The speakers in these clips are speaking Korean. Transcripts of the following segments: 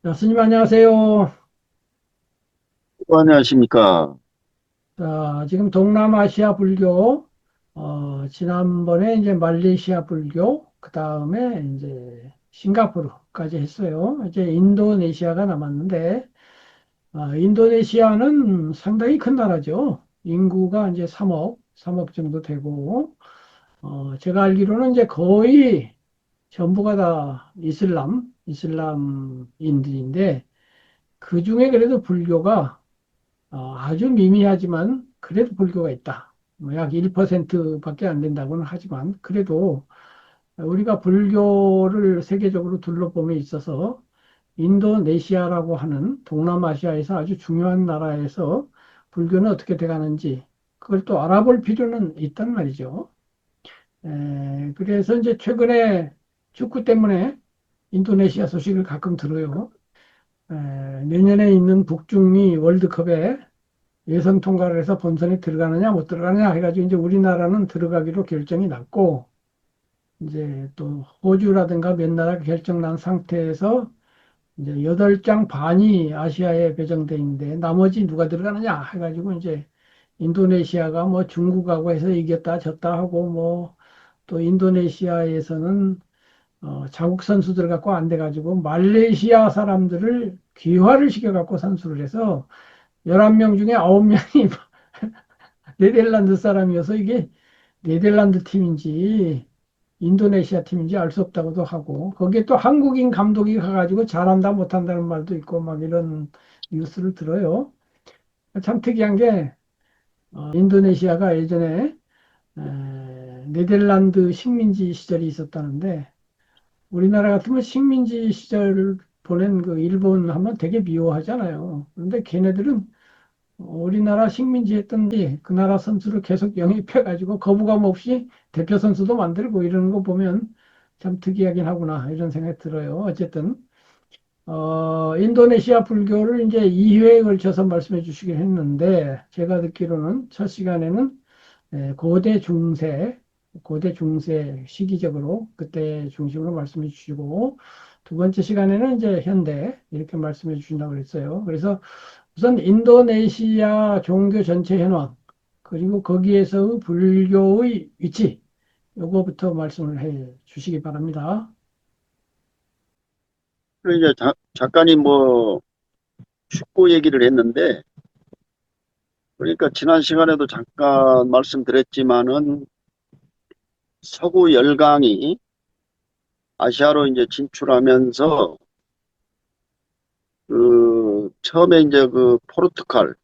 자, 스님 안녕하세요. 안녕하십니까. 자, 지금 동남아시아 불교, 지난번에 이제 말레이시아 불교, 그 다음에 이제 싱가포르까지 했어요. 이제 인도네시아가 남았는데, 인도네시아는 상당히 큰 나라죠. 인구가 이제 3억 정도 되고, 제가 알기로는 이제 거의 전부가 다 이슬람인들인데, 그 중에 그래도 불교가 아주 미미하지만 그래도 불교가 있다. 뭐약 1%밖에 안 된다고는 하지만 그래도 우리가 불교를 세계적으로 둘러봄에 있어서 인도네시아라고 하는 동남아시아에서 아주 중요한 나라에서 불교는 어떻게 돼가는지 그걸 또 알아볼 필요는 있단 말이죠. 그래서 이제 최근에 축구 때문에 인도네시아 소식을 가끔 들어요. 내년에 있는 북중미 월드컵에 예선 통과를 해서 본선에 들어가느냐 못 들어가느냐 해가지고 이제 우리나라는 들어가기로 결정이 났고 이제 또 호주라든가 몇 나라 결정 난 상태에서 이제 8장 반이 아시아에 배정돼 있는데 나머지 누가 들어가느냐 해가지고 이제 인도네시아가 뭐 중국하고 해서 이겼다 졌다 하고 뭐 또 인도네시아에서는 자국 선수들 갖고 안 돼가지고 말레이시아 사람들을 귀화를 시켜갖고 선수를 해서 11명 중에 9명이 네덜란드 사람이어서 이게 네덜란드 팀인지 인도네시아 팀인지 알 수 없다고도 하고 거기에 또 한국인 감독이 가가지고 잘한다 못한다는 말도 있고 막 이런 뉴스를 들어요. 참 특이한 게 인도네시아가 예전에 네덜란드 식민지 시절이 있었다는데 우리나라 같으면 식민지 시절 보낸 그 일본 하면 되게 미워하잖아요. 그런데 걔네들은 우리나라 식민지 했던지 그 나라 선수를 계속 영입해가지고 거부감 없이 대표 선수도 만들고 이러는 거 보면 참 특이하긴 하구나 이런 생각이 들어요. 어쨌든 인도네시아 불교를 이제 2회에 걸쳐서 말씀해 주시긴 했는데 제가 듣기로는 첫 시간에는 고대 중세 시기적으로 그때 중심으로 말씀해 주시고 두 번째 시간에는 이제 현대 이렇게 말씀해 주신다고 그랬어요. 그래서 우선 인도네시아 종교 전체 현황, 그리고 거기에서 불교의 위치, 요거부터 말씀을 해 주시기 바랍니다. 그리고 이제 작가님 뭐 축구 얘기를 했는데, 그러니까 지난 시간에도 잠깐 말씀드렸지만은 서구 열강이 아시아로 이제 진출하면서 그 처음에 이제 그 포르투갈,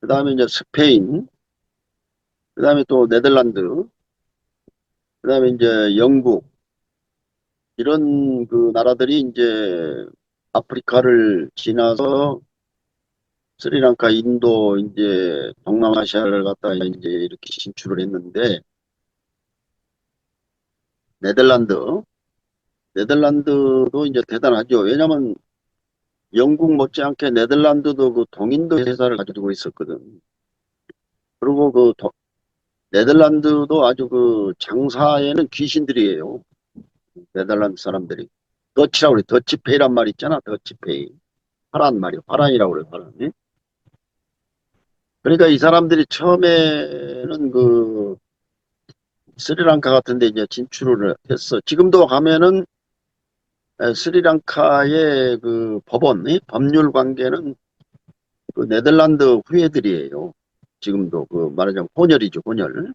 그다음에 이제 스페인, 그다음에 또 네덜란드, 그다음에 이제 영국 이런 그 나라들이 이제 아프리카를 지나서 스리랑카, 인도, 이제 동남아시아를 갖다가 이제 이렇게 진출을 했는데, 네덜란드, 네덜란드도 이제 대단하죠. 왜냐면 영국 못지않게 네덜란드도 그 동인도 회사를 가지고 있었거든. 그리고 그 네덜란드도 아주 그 장사에는 귀신들이에요. 네덜란드 사람들이. 더치라고 그래. 더치페이란 말 있잖아. 더치페이. 파란 말이요. 파란이라고 그래. 파란. 예? 그러니까 이 사람들이 처음에는 그 스리랑카 같은 데 이제 진출을 했어. 지금도 가면은 스리랑카의 그 법원, 법률 관계는 그 네덜란드 후예들이에요. 지금도 그 말하자면 혼혈이죠, 혼혈.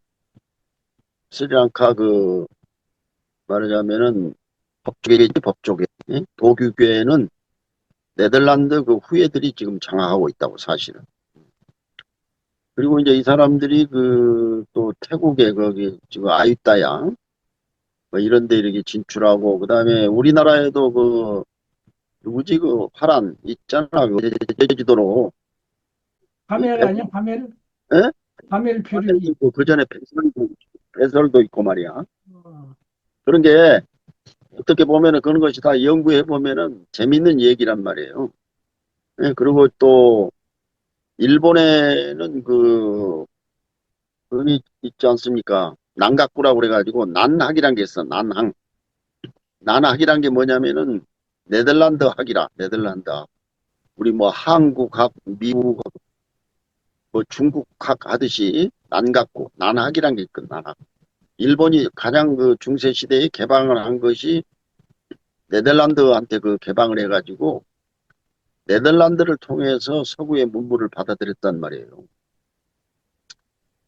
스리랑카 그 말하자면은 법조계지, 법조계. 도교계는 네덜란드 그 후예들이 지금 장악하고 있다고 사실은. 그리고 이제 이 사람들이 그 또 태국에 거기 지금 아유따양 뭐 이런 데 이렇게 진출하고 그다음에 우리나라에도 그 누구지 그 화란 있잖아 그 제주도로 그 파멜 아니야? 파멜? 에? 파멜 화면도 표류기. 있고 그 전에 배설도 있고 말이야. 어, 그런 게 어떻게 보면은 그런 것이 다 연구해 보면은 재밌는 얘기란 말이에요. 예, 그리고 또 일본에는 그 그게 있지 않습니까? 난각부라고 그래가지고 난학이란 게 있어. 난학. 난학이란 게 뭐냐면은 네덜란드학이라, 네덜란드학. 우리 뭐 한국학, 미국학, 뭐 중국학 하듯이 난각고, 난학이란 게 있거든, 난학. 일본이 가장 그 중세 시대에 개방을 한 것이 네덜란드한테 그 개방을 해가지고 네덜란드를 통해서 서구의 문물을 받아들였단 말이에요.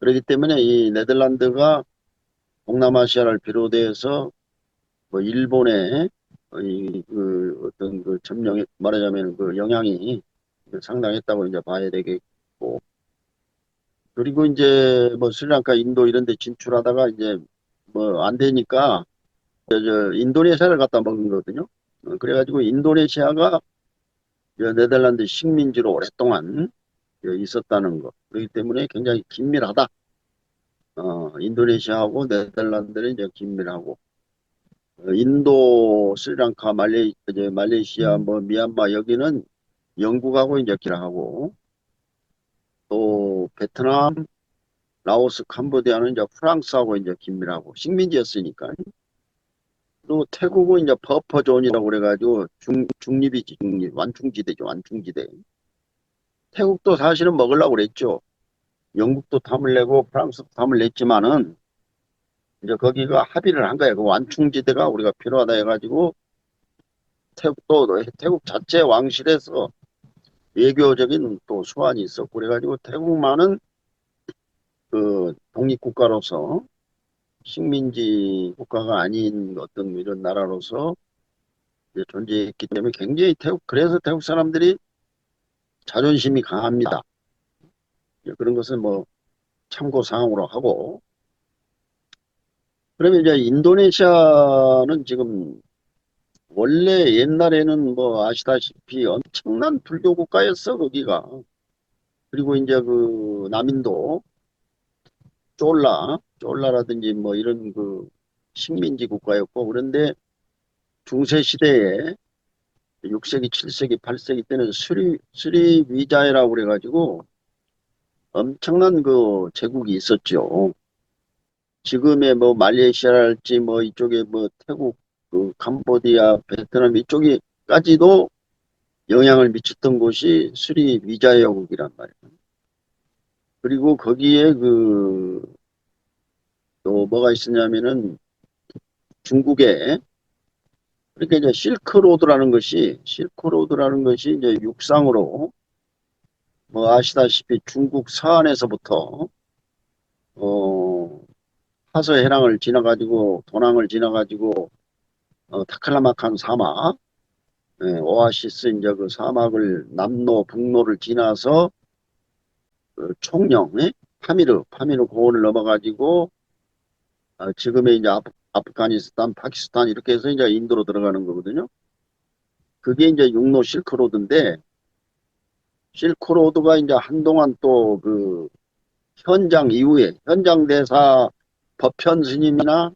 그렇기 때문에 이 네덜란드가 동남아시아를 비롯해서 뭐 일본의 그 어떤 그 점령 말하자면 그 영향이 상당했다고 이제 봐야 되겠고, 그리고 이제 뭐 스리랑카, 인도 이런 데 진출하다가 이제 뭐 안 되니까 저 인도네시아를 갖다 먹은 거거든요. 그래가지고 인도네시아가 네덜란드 식민지로 오랫동안 있었다는 거. 그렇기 때문에 굉장히 긴밀하다. 인도네시아하고 네덜란드는 이제 긴밀하고, 인도, 스리랑카, 이제 말레이시아, 뭐 미얀마 여기는 영국하고 이제 길하고, 또 베트남, 라오스, 캄보디아는 이제 프랑스하고 이제 긴밀하고 식민지였으니까. 그리고 태국은 이제 버퍼존이라고 그래가지고 중립이지, 중립, 완충지대죠, 완충지대. 태국도 사실은 먹으려고 그랬죠. 영국도 탐을 내고 프랑스도 탐을 냈지만은 이제 거기가 합의를 한 거예요. 그 완충지대가 우리가 필요하다 해가지고 태국도 태국 자체 왕실에서 외교적인 또 수완이 있었고 그래가지고 태국만은 그 독립국가로서 식민지 국가가 아닌 어떤 이런 나라로서 이제 존재했기 때문에 굉장히 그래서 태국 사람들이 자존심이 강합니다. 그런 것은 뭐 참고 사항으로 하고, 그러면 이제 인도네시아는 지금 원래 옛날에는 뭐 아시다시피 엄청난 불교 국가였어, 거기가. 그리고 이제 그 남인도 쫄라라든지 뭐 이런 그 식민지 국가였고, 그런데 중세 시대에 6세기, 7세기, 8세기 때는 스리비자야라고 그래가지고 엄청난 그 제국이 있었죠. 지금의 뭐 말레이시아랄지 뭐 이쪽에 뭐 태국, 그 캄보디아, 베트남 이쪽이까지도 영향을 미쳤던 곳이 스리비자야국이란 말이에요. 그리고 거기에 또 뭐가 있었냐면은 중국에, 그러니까 이제 실크로드라는 것이 이제 육상으로 뭐 아시다시피 중국 서안에서부터 어 화서해랑을 지나가지고 도낭을 지나가지고 타클라마칸 사막, 오아시스 이제 그 사막을 남로 북로를 지나서 그 총령, 파미르 고원을 넘어가지고 지금의 이제 아프가니스탄, 파키스탄 이렇게 해서 이제 인도로 들어가는 거거든요. 그게 이제 육로 실크로드인데, 실크로드가 이제 한동안 또 그 현장 이후에 현장 대사 법현 스님이나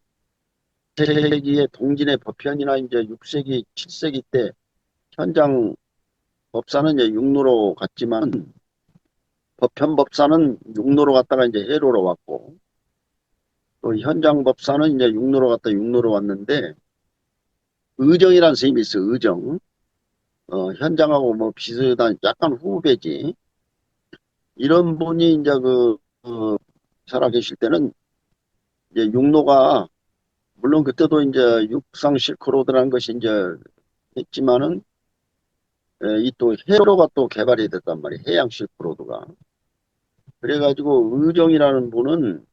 7세기의 동진의 법현이나 이제 6세기, 7세기 때 현장 법사는 이제 육로로 갔지만 법현 법사는 육로로 갔다가 이제 해로로 왔고, 또 현장 법사는 이제 육로로 갔다 육로로 왔는데, 의정이라는 스님이 있어, 의정. 현장하고 뭐 비슷한 약간 후배지. 이런 분이 이제 살아계실 때는 이제 육로가, 물론 그때도 이제 육상 실크로드라는 것이 이제 했지만은, 이 또 해로가 또 개발이 됐단 말이에요. 해양 실크로드가. 그래가지고 의정이라는 분은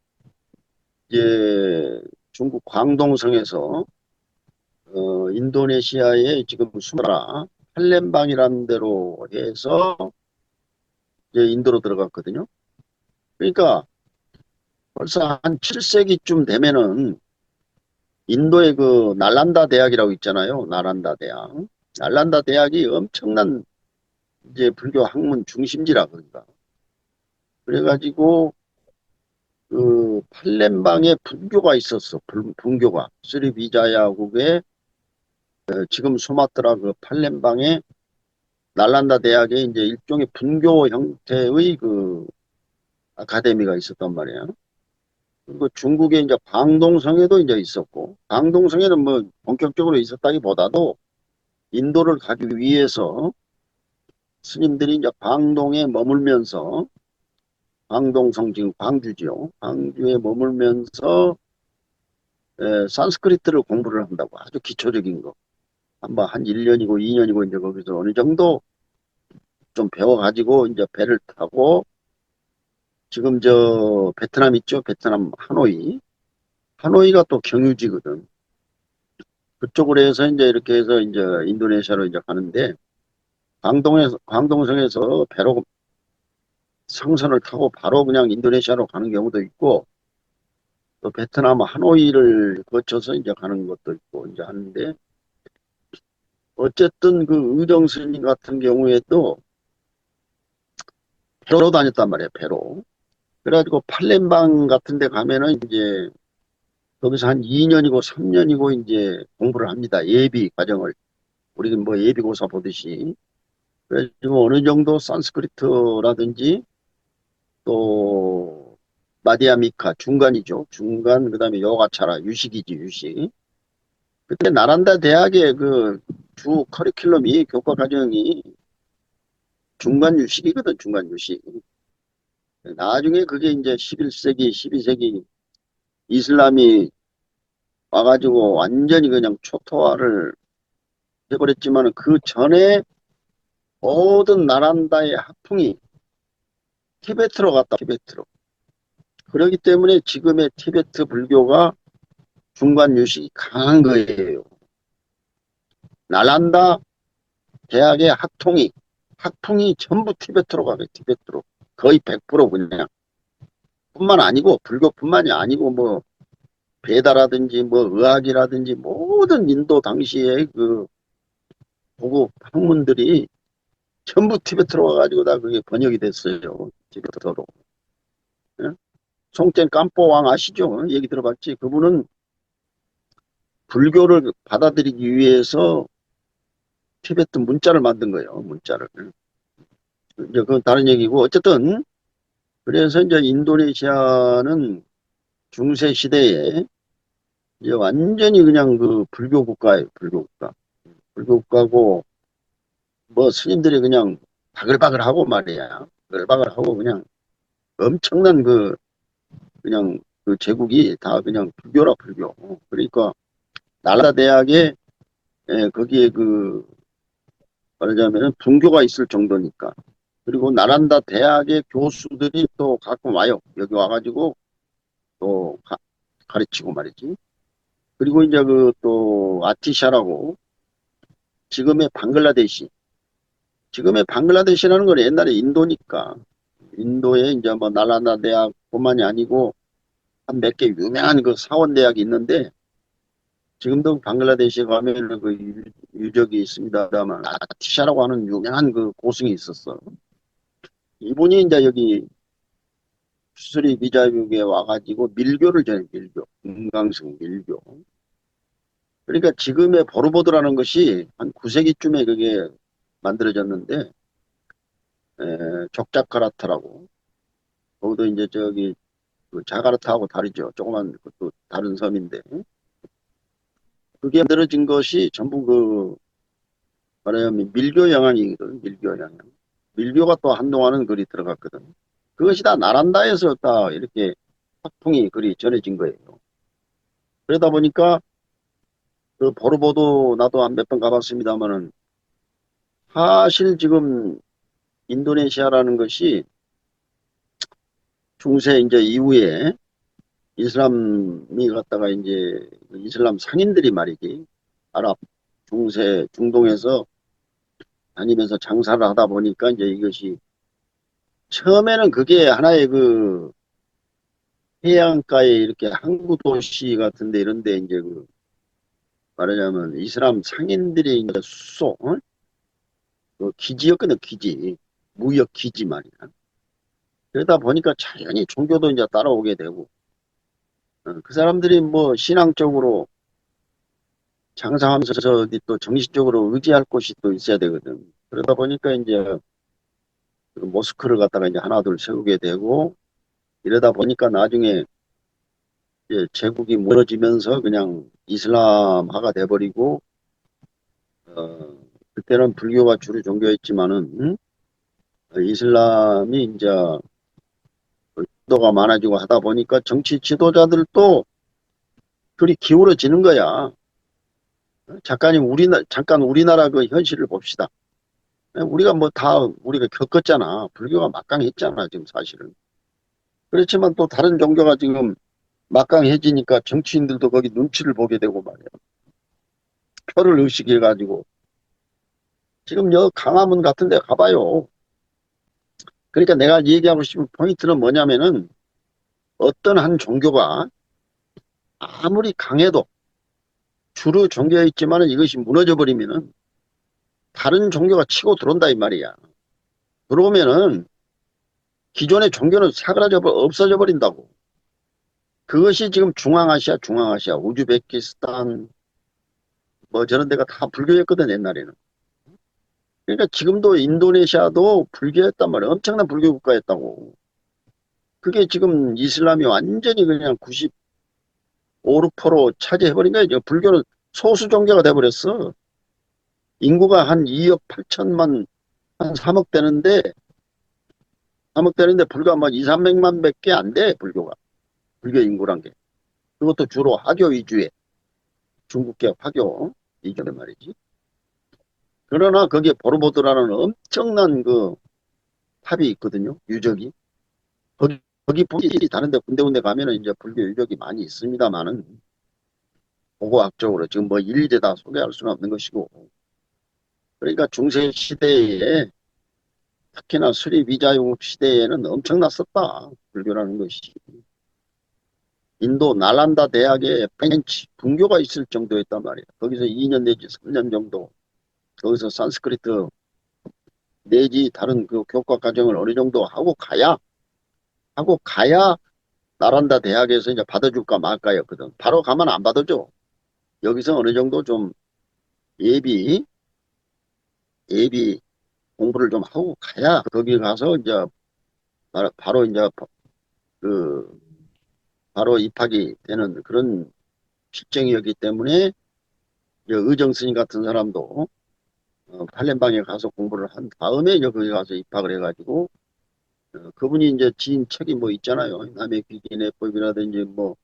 이제 중국 광동성에서 인도네시아의 지금 수마라 팔렘방이라는 데로 해서 이제 인도로 들어갔거든요. 그러니까 벌써 한 7세기쯤 되면은 인도의 그 날란다 대학이라고 있잖아요. 날란다 대학. 날란다 대학이 엄청난 이제 불교 학문 중심지라 그런가. 그래가지고 그 팔렘방에 분교가 있었어. 분교가 스리비자야국의 지금 수마트라 그 팔렘방에 날란다 대학에 이제 일종의 분교 형태의 그 아카데미가 있었단 말이에요. 그리고 중국에 이제 광동성에도 이제 있었고, 광동성에는 뭐 본격적으로 있었다기보다도 인도를 가기 위해서 스님들이 이제 광동에 머물면서, 광동성 지금 광주지요. 광주에 머물면서 산스크리트를 공부를 한다고. 아주 기초적인 거. 한 1년이고 2년이고 이제 거기서 어느 정도 좀 배워가지고 이제 배를 타고 지금 저 베트남 있죠? 베트남 하노이. 하노이가 또 경유지거든. 그쪽으로 해서 이제 이렇게 해서 이제 인도네시아로 이제 가는데 광동성에서 배로 상선을 타고 바로 그냥 인도네시아로 가는 경우도 있고 또 베트남 하노이를 거쳐서 이제 가는 것도 있고 이제 하는데 어쨌든 그 의정 스님 같은 경우에도 배로 다녔단 말이에요, 배로. 그래가지고 팔렘방 같은 데 가면은 이제 거기서 한 2년이고 3년이고 이제 공부를 합니다. 예비 과정을. 우리 뭐 예비고사 보듯이. 그래가지고 어느 정도 산스크리트라든지 또 마디아미카 중간이죠. 중간 그다음에 요가차라 유식이지 유식. 그때 나란다 대학의 그 주 커리큘럼이 교과 과정이 중간 유식이거든. 중간 유식. 나중에 그게 이제 11세기 12세기 이슬람이 와가지고 완전히 그냥 초토화를 해버렸지만 그 전에 모든 나란다의 학풍이 티베트로 갔다. 티베트로. 그렇기 때문에 지금의 티베트 불교가 중간 유식이 강한 거예요. 나란다 대학의 학풍이 전부 티베트로 가요. 티베트로. 거의 100% 그냥. 뿐만 아니고 불교뿐만이 아니고 뭐 베다라든지 뭐 의학이라든지 모든 인도 당시의 그 고급 학문들이 전부 티베트로 와가지고 다 그게 번역이 됐어요. 티베트로. 예? 송첸 깜뽀왕 아시죠? 얘기 들어봤지? 그분은 불교를 받아들이기 위해서 티베트 문자를 만든 거예요. 문자를. 이제 그건 다른 얘기고 어쨌든 그래서 이제 인도네시아는 중세 시대에 이제 완전히 그냥 그 불교 국가예요. 불교 국가. 불교 국가고 뭐 스님들이 그냥 바글바글하고 말이야. 바글바글하고 그냥 엄청난 그 그냥 그 제국이 다 그냥 불교라 불교. 그러니까 나라다 대학에 거기에 그 말하자면 분교가 있을 정도니까. 그리고 나란다 대학의 교수들이 또 가끔 와요. 여기 와가지고 또 가르치고 말이지. 그리고 이제 그 또 아티샤라고 지금의 방글라데시라는 건 옛날에 인도니까 인도에 이제 뭐 나란다 대학뿐만이 아니고 한 몇 개 유명한 그 사원 대학이 있는데 지금도 방글라데시에 가면 그 유적이 있습니다만 아티샤라고 하는 유명한 그 고승이 있었어. 이분이 이제 여기 수리 미자국에 와가지고 밀교를 전해 밀교, 금강승 밀교. 그러니까 지금의 보르보드라는 것이 한 9세기쯤에 그게 만들어졌는데 족자카르타라고 거기도 이제 저기 그 자카르타하고 다르죠. 조그만 그것도 다른 섬인데 그게 만들어진 것이 전부 그 말하자면 밀교 영향이거든. 밀교 영향. 밀교가 또 한동안은 그리 들어갔거든. 그것이 다 나란다에서 다 이렇게 학풍이 그리 전해진 거예요. 그러다 보니까 그 보르보도 나도 한 몇 번 가봤습니다만은 사실 지금 인도네시아라는 것이 중세 이제 이후에 이슬람이 갔다가 이제 이슬람 상인들이 말이지 아랍 중세 중동에서 다니면서 장사를 하다 보니까 이제 이것이 처음에는 그게 하나의 그 해안가에 이렇게 항구 도시 같은데 이런데 이제 그 말하자면 이슬람 상인들이 이제 수소 그 기지였거든 기지 무역 기지 말이야. 그러다 보니까 자연히 종교도 이제 따라오게 되고 그 사람들이 뭐 신앙적으로 장사하면서 어디 또 정신적으로 의지할 곳이 또 있어야 되거든. 그러다 보니까 이제 그 모스크를 갖다가 이제 하나 둘 세우게 되고 이러다 보니까 나중에 이제 제국이 무너지면서 그냥 이슬람화가 돼버리고 그때는 불교가 주류 종교였지만은, 이슬람이 이제 인도가 많아지고 하다 보니까 정치 지도자들도 그리 기울어지는 거야. 잠깐 우리나라 그 현실을 봅시다. 우리가 뭐 다 우리가 겪었잖아. 불교가 막강했잖아, 지금 사실은. 그렇지만 또 다른 종교가 지금 막강해지니까 정치인들도 거기 눈치를 보게 되고 말이야. 표를 의식해가지고. 지금 여 강화문 같은 데 가봐요. 그러니까 내가 얘기하고 싶은 포인트는 뭐냐면은 어떤 한 종교가 아무리 강해도 주류 종교였지만은 이것이 무너져 버리면은 다른 종교가 치고 들어온다 이 말이야. 들어오면은 기존의 종교는 사그라져 없어져 버린다고. 그것이 지금 중앙아시아, 우즈베키스탄 뭐 저런 데가 다 불교였거든 옛날에는. 그러니까 지금도 인도네시아도 불교였단 말이야. 엄청난 불교 국가였다고. 그게 지금 이슬람이 완전히 그냥 95, 6% 차지해버린 거야. 이제 불교는 소수 종교가 돼버렸어. 인구가 한 2억 8천만, 한 3억 되는데, 3억 되는데 불과 뭐 2, 300만 밖에 안 돼, 불교가. 불교 인구란 게. 그것도 주로 화교 위주의 중국계 화교 위주의 말이지. 그러나 거기에 보르보드라는 엄청난 그 탑이 있거든요. 유적이. 거기 보기 다른데 군데군데 가면은 이제 불교 유적이 많이 있습니다만은 고고학적으로 지금 뭐 일일이 다 소개할 수는 없는 것이고. 그러니까 중세 시대에 특히나 수리비자유 시대에는 엄청났었다. 불교라는 것이. 인도 나란다 대학에 펜치 분교가 있을 정도였단 말이야. 거기서 2년 내지 3년 정도 거기서 산스크리트 내지 다른 그 교과 과정을 어느 정도 하고 가야 나란다 대학에서 이제 받아줄까 말까였거든. 바로 가면 안 받아줘. 여기서 어느 정도 좀 예비 예비 공부를 좀 하고 가야 거기 가서 이제 바로 이제 그 바로 입학이 되는 그런 실정이었기 때문에 의정 스님 같은 사람도 팔렘방에 가서 공부를 한 다음에 이제 거기 가서 입학을 해가지고 그분이 이제 지은 책이 뭐 있잖아요. 남의 귀기내법이라든지 뭐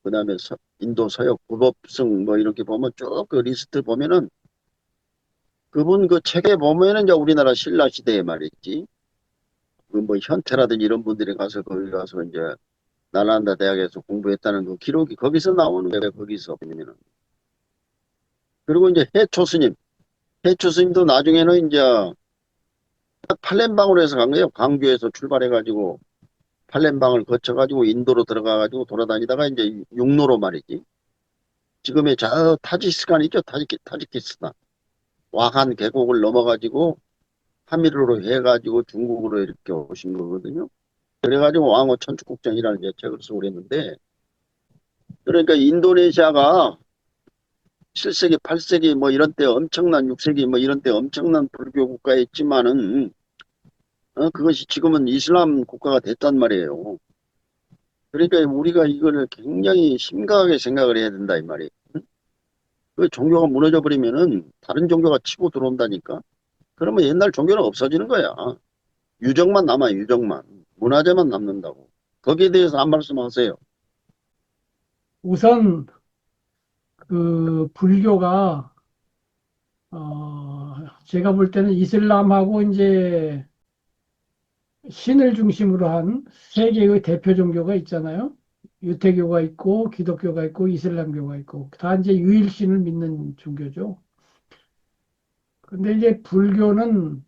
그다음에 인도 서역 불법성 뭐 이렇게 보면 쭉 그 리스트 보면은 그분 그 책에 보면은 이제 우리나라 신라 시대에 말이지 그 뭐 현태라든지 이런 분들이 가서 거기 가서 이제 나란다 대학에서 공부했다는 그 기록이 거기서 나오는 거예요. 거기서 보면은 그리고 이제 해초 스님도 나중에는 이제 팔렘방으로 해서 간 거예요. 광주에서 출발해가지고 팔렘방을 거쳐가지고 인도로 들어가가지고 돌아다니다가 이제 육로로 말이지. 지금의 저 타지키스탄 있죠? 타지키스탄. 와한 계곡을 넘어가지고 하미르로 해가지고 중국으로 이렇게 오신 거거든요. 그래가지고 왕호 천축국전이라는 이제 책을 쓰고 그랬는데 그러니까 인도네시아가 7세기, 8세기 뭐 이런 때 엄청난 6세기 뭐 이런 때 엄청난 불교 국가였지만은 그것이 지금은 이슬람 국가가 됐단 말이에요. 그러니까 우리가 이거를 굉장히 심각하게 생각을 해야 된다 이 말이에요. 그 종교가 무너져 버리면은 다른 종교가 치고 들어온다니까. 그러면 옛날 종교는 없어지는 거야. 유적만 남아요, 유적만. 문화재만 남는다고. 거기에 대해서 한 말씀 하세요. 우선 그 불교가 제가 볼 때는 이슬람하고 이제 신을 중심으로 한 세 개의 대표 종교가 있잖아요. 유태교가 있고 기독교가 있고 이슬람교가 있고 다 이제 유일신을 믿는 종교죠. 근데 이제 불교는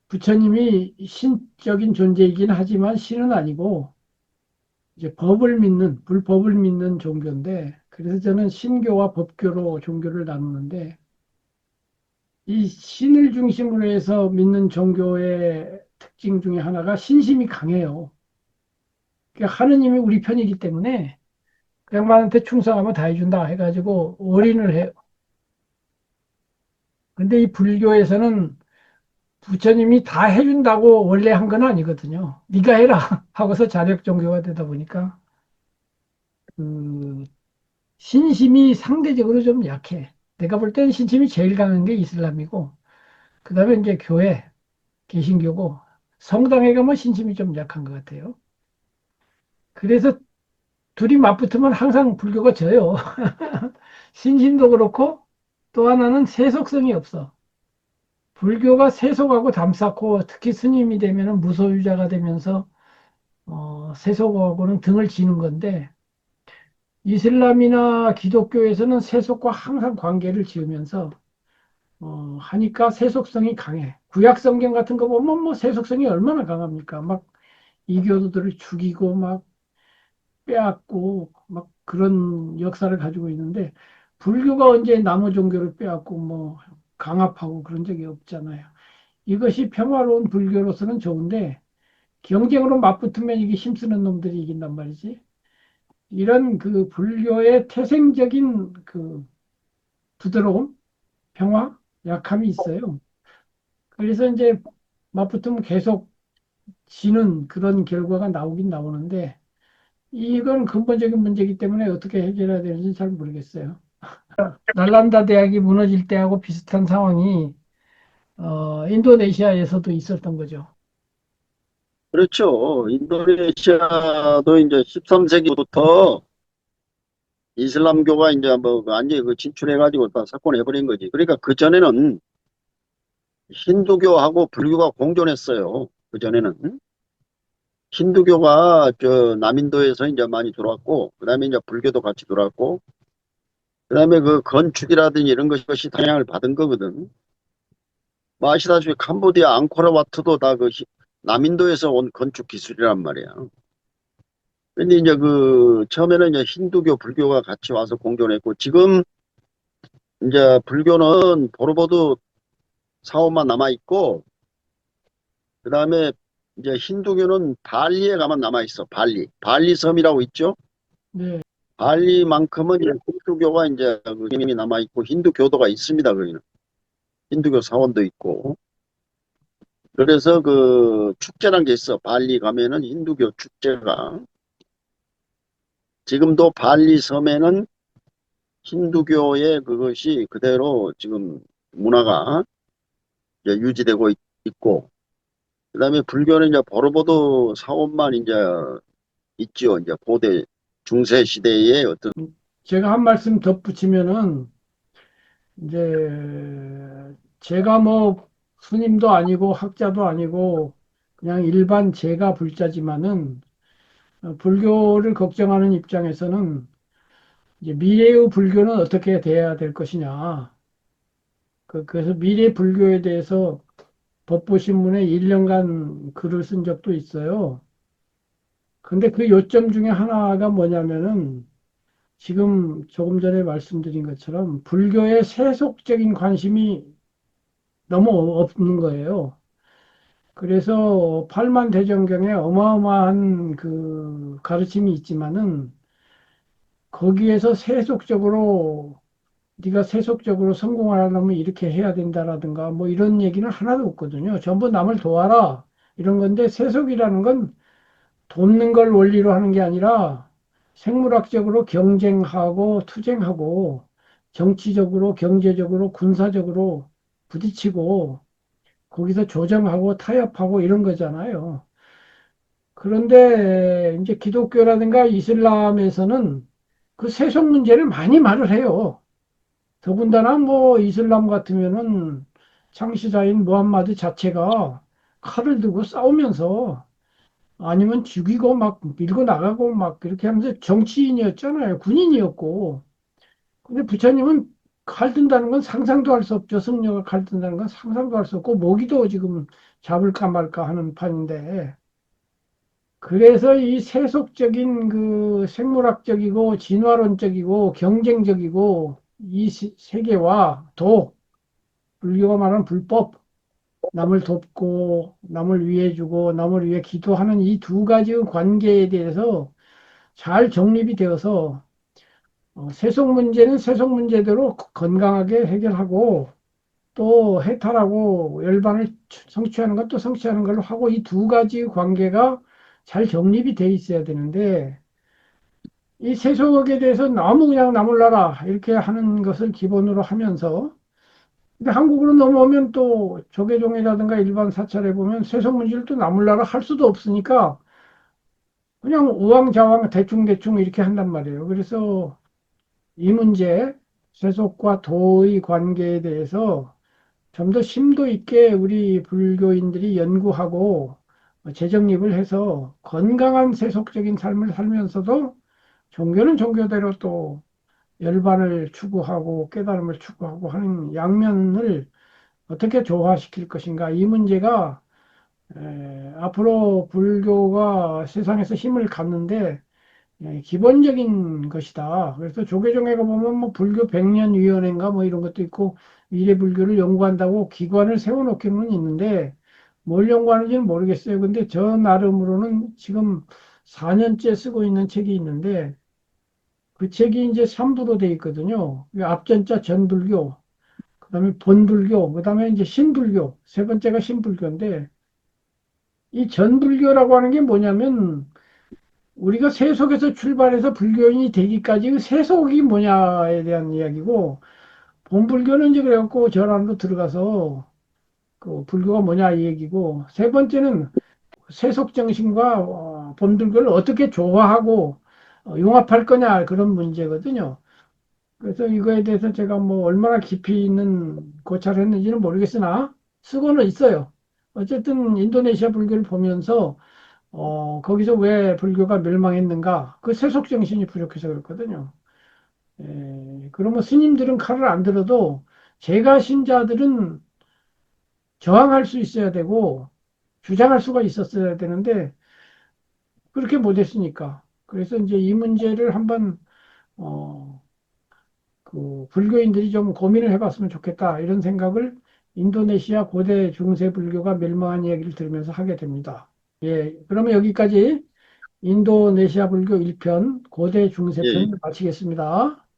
부처님이 신적인 존재이긴 하지만 신은 아니고 이제 법을 믿는 불법을 믿는 종교인데 그래서 저는 신교와 법교로 종교를 나누는데 이 신을 중심으로 해서 믿는 종교의 특징 중에 하나가 신심이 강해요. 그러니까 하느님이 우리 편이기 때문에 그 양반한테 충성하면 다 해준다 해가지고 올인을 해요. 근데 이 불교에서는 부처님이 다 해준다고 원래 한 건 아니거든요. 네가 해라 하고서 자력 종교가 되다 보니까 그 신심이 상대적으로 좀 약해. 내가 볼 때는 신침이 제일 강한 게 이슬람이고, 그 다음에 이제 교회, 개신교고, 성당에 가면 신침이 좀 약한 것 같아요. 그래서 둘이 맞붙으면 항상 불교가 져요. 신심도 그렇고, 또 하나는 세속성이 없어. 불교가 세속하고 담쌓고, 특히 스님이 되면 무소유자가 되면서, 세속하고는 등을 지는 건데, 이슬람이나 기독교에서는 세속과 항상 관계를 지으면서 하니까 세속성이 강해. 구약 성경 같은 거 보면 뭐 세속성이 얼마나 강합니까? 막 이교도들을 죽이고 막 빼앗고 막 그런 역사를 가지고 있는데 불교가 언제 남의 종교를 빼앗고 뭐 강압하고 그런 적이 없잖아요. 이것이 평화로운 불교로서는 좋은데 경쟁으로 맞붙으면 이게 힘쓰는 놈들이 이긴단 말이지. 이런 그 불교의 태생적인 그 부드러움, 평화, 약함이 있어요. 그래서 이제 맞붙으면 계속 지는 그런 결과가 나오긴 나오는데 이건 근본적인 문제이기 때문에 어떻게 해결해야 되는지 잘 모르겠어요. 날란다 대학이 무너질 때하고 비슷한 상황이 인도네시아에서도 있었던 거죠. 그렇죠. 인도네시아도 이제 13세기부터 이슬람교가 이제 뭐 완전히 그 진출해가지고 다 석권해버린 거지. 그러니까 그전에는 힌두교하고 불교가 공존했어요. 그전에는. 힌두교가 저 남인도에서 이제 많이 들어왔고, 그 다음에 이제 불교도 같이 들어왔고, 그 다음에 그 건축이라든지 이런 것이 영향을 받은 거거든. 뭐 아시다시피 캄보디아 앙코르와트도 다 그 남인도에서 온 건축 기술이란 말이야. 근데 이제 그 처음에는 이제 힌두교, 불교가 같이 와서 공존했고, 지금 이제 불교는 보로보드 사원만 남아 있고, 그 다음에 이제 힌두교는 발리에 가면 남아 있어. 발리 섬이라고 있죠. 네, 발리만큼은 이제 힌두교가 이제 그 힘이 남아 있고 힌두교도가 있습니다. 거기는 힌두교 사원도 있고. 그래서 그 축제란 게 있어. 발리 가면은 힌두교 축제가 지금도 발리 섬에는 힌두교의 그것이 그대로 지금 문화가 이제 유지되고 있고, 그다음에 불교는 이제 버러버도 사원만 이제 있죠. 이제 고대 중세 시대의 어떤 제가 한 말씀 덧붙이면은 이제 제가 뭐 스님도 아니고 학자도 아니고 그냥 일반 제가 불자지만은 불교를 걱정하는 입장에서는 이제 미래의 불교는 어떻게 돼야 될 것이냐. 그래서 미래 불교에 대해서 법보신문에 1년간 글을 쓴 적도 있어요. 근데 그 요점 중에 하나가 뭐냐면은 지금 조금 전에 말씀드린 것처럼 불교의 세속적인 관심이 너무 없는 거예요. 그래서 팔만대정경에 어마어마한 그 가르침이 있지만은 거기에서 세속적으로 네가 세속적으로 성공을 하려면 이렇게 해야 된다라든가 뭐 이런 얘기는 하나도 없거든요. 전부 남을 도와라 이런 건데 세속이라는 건 돕는 걸 원리로 하는 게 아니라 생물학적으로 경쟁하고 투쟁하고 정치적으로 경제적으로 군사적으로 부딪히고 거기서 조정하고 타협하고 이런 거잖아요. 그런데 이제 기독교라든가 이슬람에서는 그 세속 문제를 많이 말을 해요. 더군다나 뭐 이슬람 같으면은 창시자인 무함마드 자체가 칼을 들고 싸우면서 아니면 죽이고 막 밀고 나가고 막 그렇게 하면서 정치인이었잖아요. 군인이었고. 근데 부처님은 칼 든다는 건 상상도 할 수 없죠. 승려가 칼 든다는 건 상상도 할 수 없고 모기도 지금 잡을까 말까 하는 판인데 그래서 이 세속적인 그 생물학적이고 진화론적이고 경쟁적이고 이 세계와 불교가 말하는 불법, 남을 돕고 남을 위해주고 남을 위해 기도하는 이 두 가지의 관계에 대해서 잘 정립이 되어서 세속 문제는 세속 문제대로 건강하게 해결하고 또 해탈하고 열반을 성취하는 것 또 성취하는 걸로 하고 이 두 가지 관계가 잘 정립이 돼 있어야 되는데 이 세속에 대해서 너무 그냥 나몰라라 이렇게 하는 것을 기본으로 하면서 근데 한국으로 넘어오면 또 조계종이라든가 일반 사찰에 보면 세속 문제를 또 나몰라라 할 수도 없으니까 그냥 우왕좌왕 대충대충 이렇게 한단 말이에요. 그래서 이 문제, 세속과 도의 관계에 대해서 좀 더 심도 있게 우리 불교인들이 연구하고 재정립을 해서 건강한 세속적인 삶을 살면서도 종교는 종교대로 또 열반을 추구하고 깨달음을 추구하고 하는 양면을 어떻게 조화시킬 것인가. 이 문제가 앞으로 불교가 세상에서 힘을 갖는데 기본적인 것이다. 그래서 조계종에 가보면 뭐 불교 백년위원회인가 뭐 이런 것도 있고 미래 불교를 연구한다고 기관을 세워놓기는 있는데 뭘 연구하는지는 모르겠어요. 근데 저 나름으로는 지금 4년째 쓰고 있는 책이 있는데 그 책이 이제 3부로 돼 있거든요. 앞전자 전불교, 그다음에 본불교, 그다음에 이제 신불교, 세 번째가 신불교인데 이 전불교라고 하는 게 뭐냐면 우리가 세속에서 출발해서 불교인이 되기까지 그 세속이 뭐냐에 대한 이야기고 본불교는 이제 그래갖고 전안으로 들어가서 그 불교가 뭐냐 이 얘기고 세 번째는 세속 정신과 본불교를 어떻게 조화하고 융합할 거냐 그런 문제거든요. 그래서 이거에 대해서 제가 뭐 얼마나 깊이 있는 고찰을 했는지는 모르겠으나 쓰고는 있어요. 어쨌든 인도네시아 불교를 보면서 거기서 왜 불교가 멸망했는가? 그 세속 정신이 부족해서 그렇거든요. 그러면 스님들은 칼을 안 들어도 제가 신자들은 저항할 수 있어야 되고 주장할 수가 있었어야 되는데 그렇게 못했으니까. 그래서 이제 이 문제를 한번 어, 그 불교인들이 좀 고민을 해봤으면 좋겠다 이런 생각을 인도네시아 고대 중세 불교가 멸망한 이야기를 들으면서 하게 됩니다. 예, 그러면 여기까지 인도네시아 불교 1편 고대 예, 중세 예. 편을 마치겠습니다.